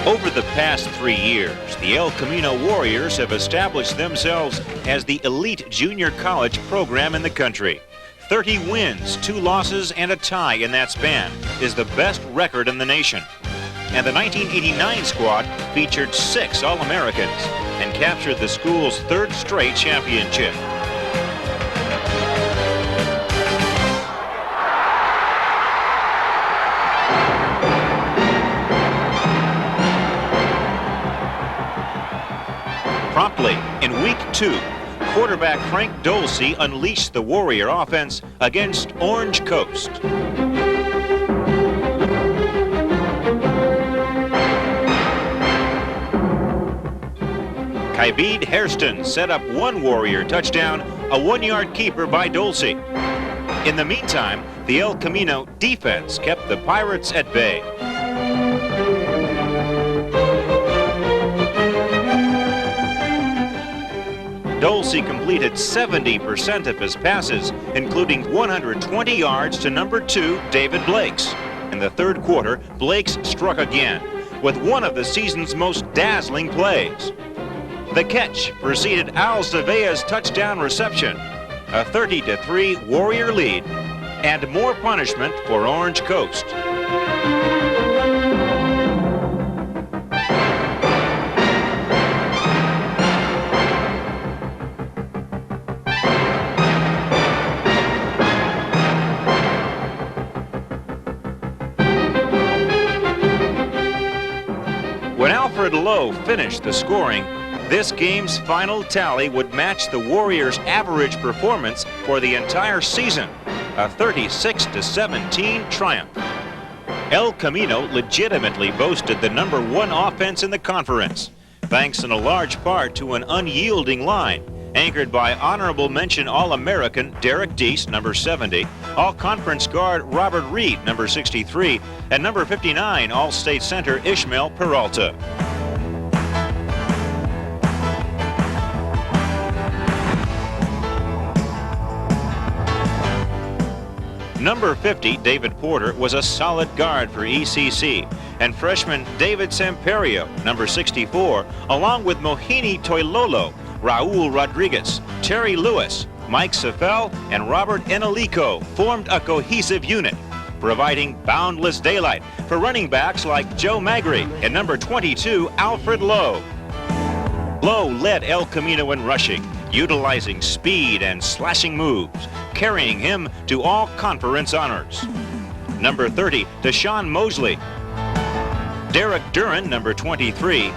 Over the past 3 years, the El Camino Warriors have established themselves as the elite junior college program in the country. 30 wins, 2 losses, and a tie in that span is the best record in the nation. And the 1989 squad featured 6 All-Americans and captured the school's 3rd straight championship. Promptly, in week 2, quarterback Frank Dolce unleashed the Warrior offense against Orange Coast. Kybede Hairston set up 1 Warrior touchdown, a 1-yard keeper by Dolce. In the meantime, the El Camino defense kept the Pirates at bay. Dolce completed 70% of his passes, including 120 yards to number 2, David Blakes. In the 3rd quarter, Blakes struck again with one of the season's most dazzling plays. The catch preceded Al Zavea's touchdown reception, a 30-3 Warrior lead, and more punishment for Orange Coast. When Alfred Lowe finished the scoring, this game's final tally would match the Warriors' average performance for the entire season, a 36-17 triumph. El Camino legitimately boasted the number 1 offense in the conference, thanks in a large part to an unyielding line, anchored by honorable mention All-American Derek Deese, number 70, All-Conference guard Robert Reed, number 63, and number 59 All-State center Ishmael Peralta. Number 50, David Porter, was a solid guard for ECC, and freshman David Samperio, number 64, along with Mohini Toilolo, Raul Rodriguez, Terry Lewis, Mike Safel, and Robert Enelico formed a cohesive unit, providing boundless daylight for running backs like Joe Magri and number 22, Alfred Lowe. Lowe led El Camino in rushing, utilizing speed and slashing moves, carrying him to all conference honors. Number 30, Deshaun Mosley. Derek Duran, number 23,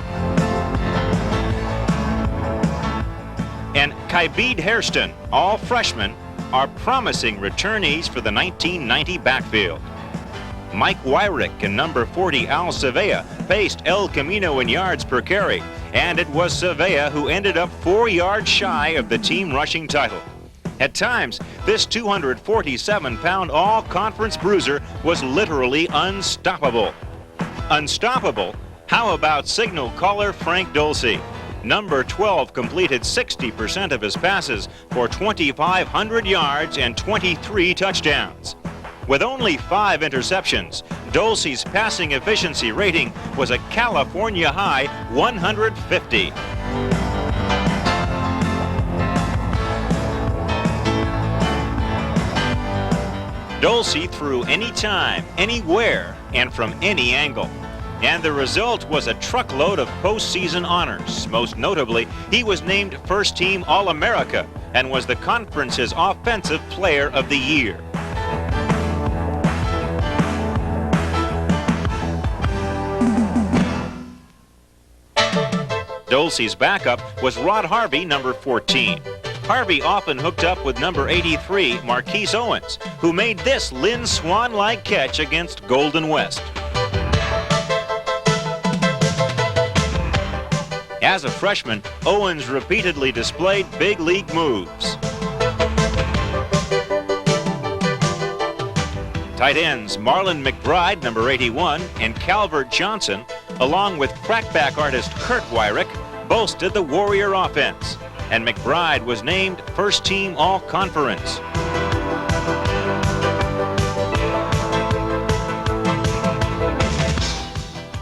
and Kybede Hairston, all freshmen, are promising returnees for the 1990 backfield. Mike Wyrick and number 40 Al Savea paced El Camino in yards per carry, and it was Savea who ended up 4 yards shy of the team rushing title. At times, this 247-pound all-conference bruiser was literally unstoppable. Unstoppable? How about signal caller Frank Dolce? Number 12 completed 60% of his passes for 2,500 yards and 23 touchdowns. With only 5 interceptions, Dolce's passing efficiency rating was a California high 150. Dolce threw anytime, anywhere, and from any angle. And the result was a truckload of postseason honors. Most notably, he was named first-team All-America and was the conference's Offensive Player of the Year. Dolce's backup was Rod Harvey, number 14. Harvey often hooked up with number 83, Marquise Owens, who made this Lynn Swan-like catch against Golden West. As a freshman, Owens repeatedly displayed big league moves. Tight ends Marlon McBride, number 81, and Calvert Johnson, along with crackback artist Kurt Wyrick, boasted the Warrior offense, and McBride was named first-team All-Conference.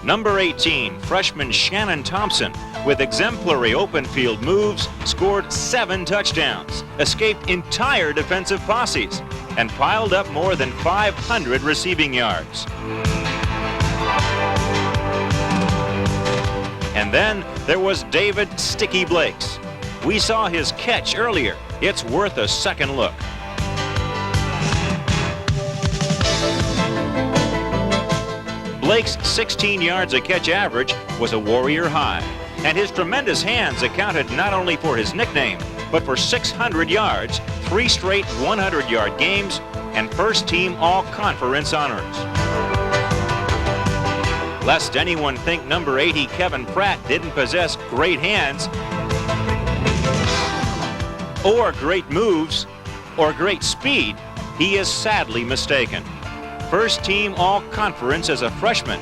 Number 18, freshman Shannon Thompson, with exemplary open field moves, scored 7 touchdowns, escaped entire defensive posses, and piled up more than 500 receiving yards. And then there was David Sticky Blakes. We saw his catch earlier. It's worth a second look. Blake's 16 yards a catch average was a Warrior high, and his tremendous hands accounted not only for his nickname, but for 600 yards, 3 straight 100-yard games, and first-team all-conference honors. Lest anyone think number 80 Kevin Pratt didn't possess great hands, or great moves, or great speed, he is sadly mistaken. First team all-conference as a freshman,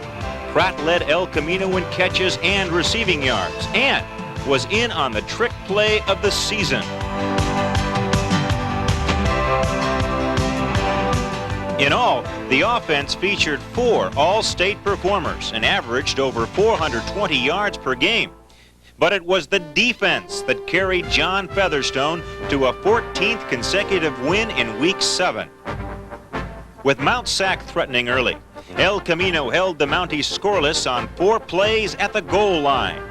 Pratt led El Camino in catches and receiving yards, and was in on the trick play of the season. In all, the offense featured 4 all-state performers and averaged over 420 yards per game. But it was the defense that carried John Featherstone to a 14th consecutive win in Week 7. With Mount Sac threatening early, El Camino held the Mounties scoreless on 4 plays at the goal line.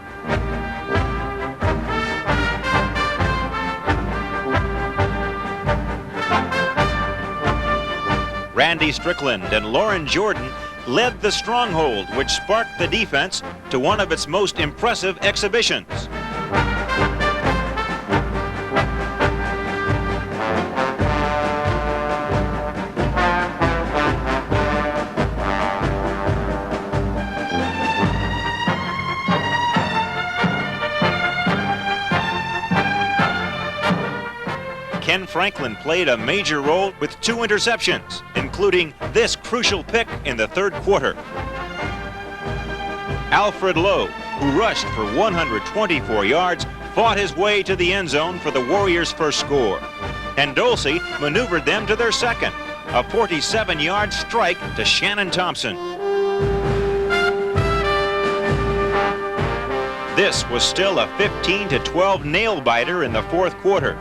Randy Strickland and Lauren Jordan led the stronghold, which sparked the defense to one of its most impressive exhibitions. Ken Franklin played a major role with 2 interceptions, including this crucial pick in the 3rd quarter. Alfred Lowe, who rushed for 124 yards, fought his way to the end zone for the Warriors' first score. And Dulcie maneuvered them to their second, a 47-yard strike to Shannon Thompson. This was still a 15-12 nail-biter in the 4th quarter.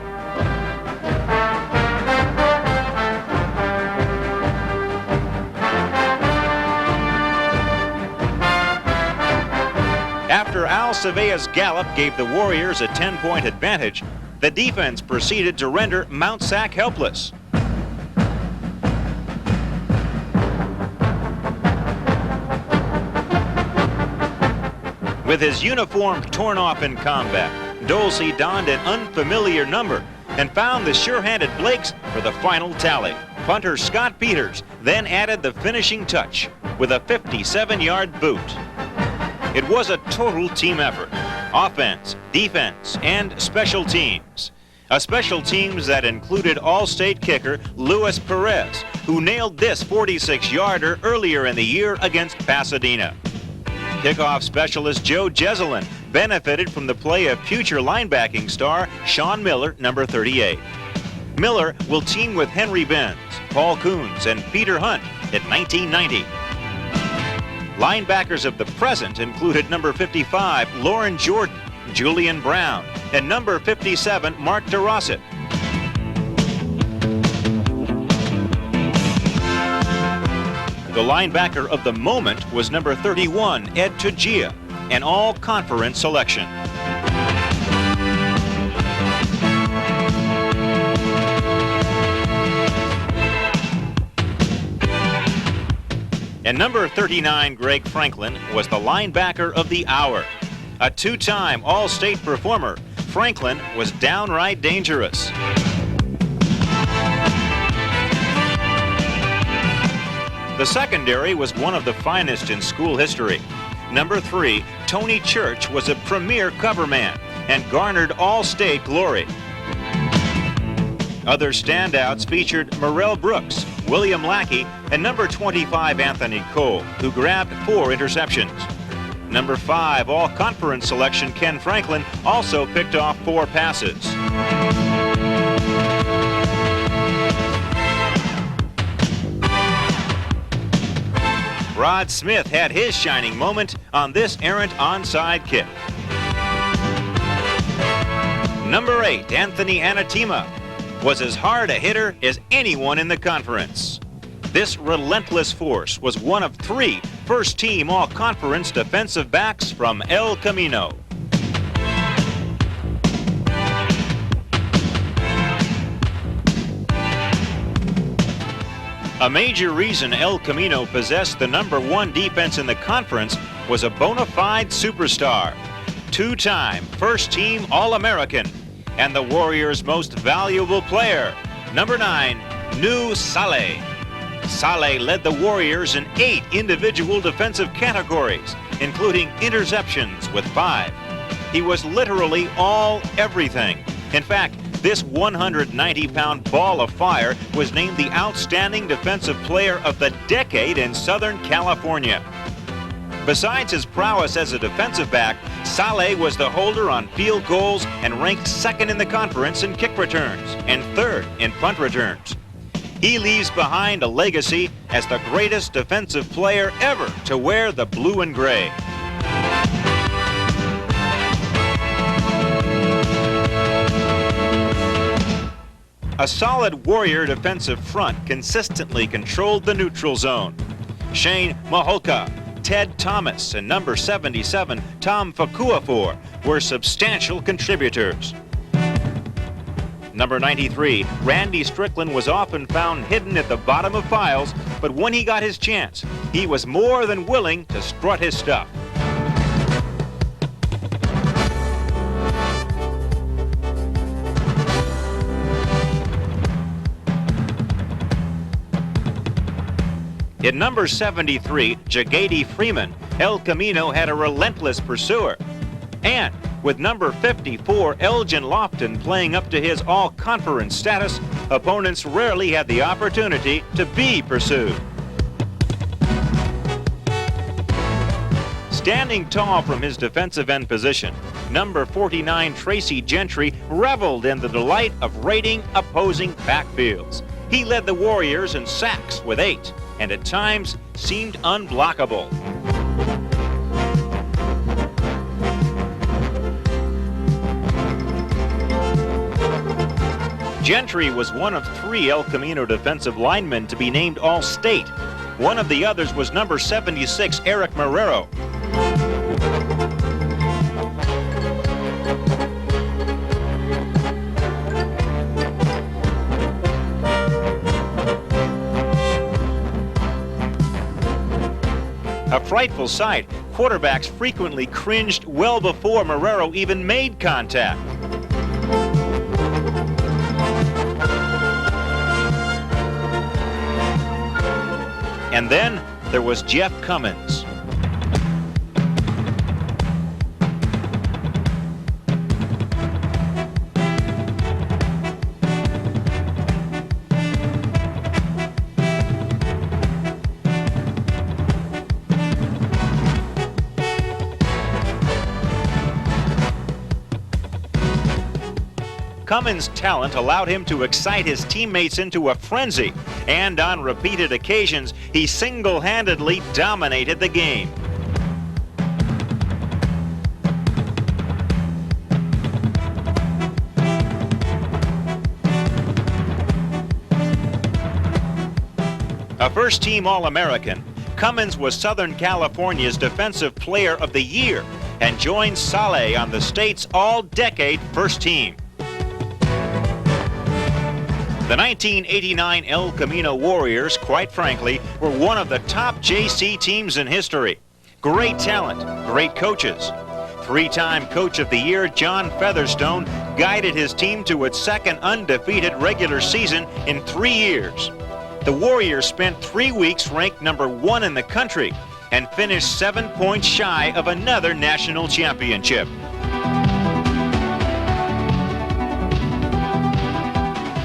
After Al Cevella's gallop gave the Warriors a 10-point advantage, the defense proceeded to render Mount Sac helpless. With his uniform torn off in combat, Dulcie donned an unfamiliar number and found the sure-handed Blakes for the final tally. Punter Scott Peters then added the finishing touch with a 57-yard boot. It was a total team effort, offense, defense, and special teams. A special teams that included All-State kicker Luis Perez, who nailed this 46-yarder earlier in the year against Pasadena. Kickoff specialist Joe Jezelin benefited from the play of future linebacking star Sean Miller, number 38. Miller will team with Henry Benz, Paul Coons, and Peter Hunt in 1990. Linebackers of the present included number 55, Lauren Jordan, Julian Brown, and number 57, Mark DeRosset. The linebacker of the moment was number 31, Ed Tujia, an all-conference selection. And number 39, Greg Franklin, was the linebacker of the hour. A 2-time All-State performer, Franklin was downright dangerous. The secondary was one of the finest in school history. Number 3, Tony Church, was a premier cover man and garnered All-State glory. Other standouts featured Merrell Brooks, William Lackey, and number 25, Anthony Cole, who grabbed 4 interceptions. Number 5, all-conference selection Ken Franklin also picked off 4 passes. Rod Smith had his shining moment on this errant onside kick. Number 8, Anthony Anatima, was as hard a hitter as anyone in the conference. This relentless force was one of 3 first-team all-conference defensive backs from El Camino. A major reason El Camino possessed the number 1 defense in the conference was a bona fide superstar, 2-time first-team All-American, and the Warriors' most valuable player, number 9, Nu Saleh. Saleh led the Warriors in 8 individual defensive categories, including interceptions with 5. He was literally all everything. In fact, this 190-pound ball of fire was named the Outstanding Defensive Player of the Decade in Southern California. Besides his prowess as a defensive back, Saleh was the holder on field goals and ranked 2nd in the conference in kick returns and 3rd in punt returns. He leaves behind a legacy as the greatest defensive player ever to wear the blue and gray. A solid Warrior defensive front consistently controlled the neutral zone. Shane Maholka, Ted Thomas, and number 77, Tom Fakuafor, were substantial contributors. Number 93, Randy Strickland, was often found hidden at the bottom of piles, but when he got his chance, he was more than willing to strut his stuff. In number 73, Jagady Freeman, El Camino had a relentless pursuer. And with number 54, Elgin Lofton, playing up to his all-conference status, opponents rarely had the opportunity to be pursued. Standing tall from his defensive end position, number 49, Tracy Gentry, reveled in the delight of raiding opposing backfields. He led the Warriors in sacks with 8, and at times seemed unblockable. Gentry was one of 3 El Camino defensive linemen to be named All-State. One of the others was number 76, Eric Marrero. A frightful sight, quarterbacks frequently cringed well before Marrero even made contact. And then there was Jeff Cummins. Cummins' talent allowed him to excite his teammates into a frenzy, and on repeated occasions, he single-handedly dominated the game. A first-team All-American, Cummins was Southern California's Defensive Player of the Year and joined Saleh on the state's all-decade first team. The 1989 El Camino Warriors, quite frankly, were one of the top JC teams in history. Great talent, great coaches. 3-time Coach of the Year John Featherstone guided his team to its 2nd undefeated regular season in 3 years. The Warriors spent 3 weeks ranked number 1 in the country and finished 7 points shy of another national championship.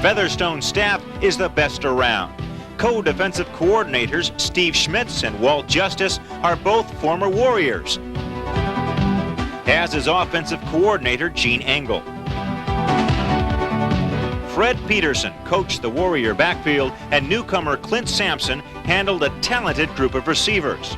Featherstone's staff is the best around. Co-defensive coordinators Steve Schmitz and Walt Justice are both former Warriors, as is offensive coordinator Gene Engel. Fred Peterson coached the Warrior backfield, and newcomer Clint Sampson handled a talented group of receivers.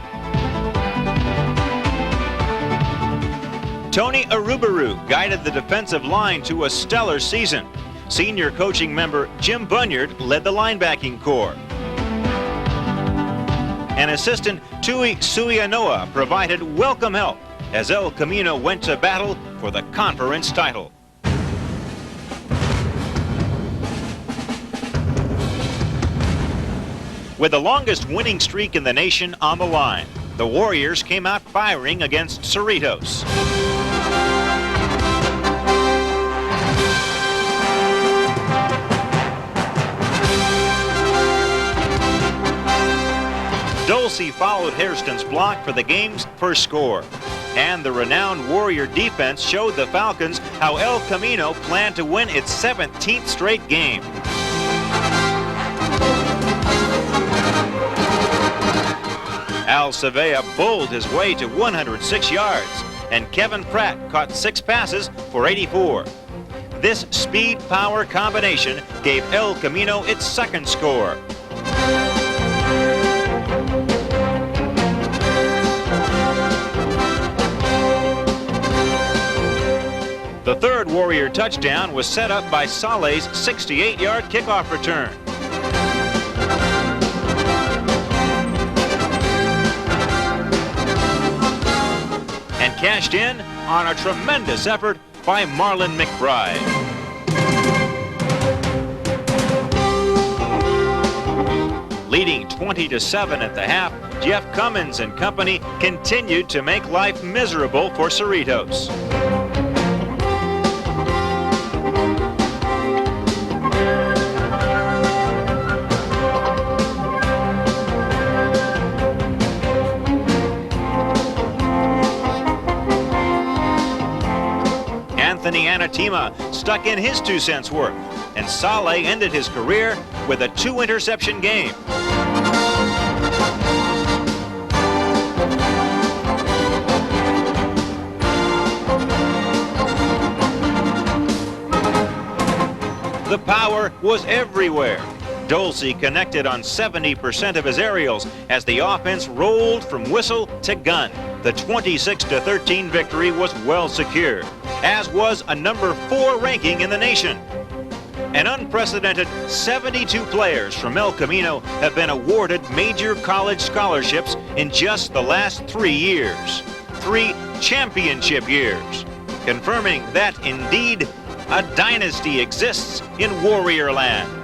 Tony Arubaru guided the defensive line to a stellar season. Senior coaching member Jim Bunyard led the linebacking corps. And assistant Tui Suianoa provided welcome help as El Camino went to battle for the conference title. With the longest winning streak in the nation on the line, the Warriors came out firing against Cerritos. Dulce followed Hairston's block for the game's first score. And the renowned Warrior defense showed the Falcons how El Camino planned to win its 17th straight game. Al Sevilla bowled his way to 106 yards, and Kevin Pratt caught 6 passes for 84. This speed-power combination gave El Camino its second score. The third Warrior touchdown was set up by Saleh's 68-yard kickoff return. And cashed in on a tremendous effort by Marlon McBride. Leading 20-7 at the half, Jeff Cummins and company continued to make life miserable for Cerritos. Anthony Anatima stuck in his 2 cents worth, and Saleh ended his career with a 2-interception game. The power was everywhere. Dulce connected on 70% of his aerials as the offense rolled from whistle to gun. The 26-13 victory was well secured, as was a number 4 ranking in the nation. An unprecedented 72 players from El Camino have been awarded major college scholarships in just the last 3 years. 3 championship years, confirming that indeed a dynasty exists in Warrior Land.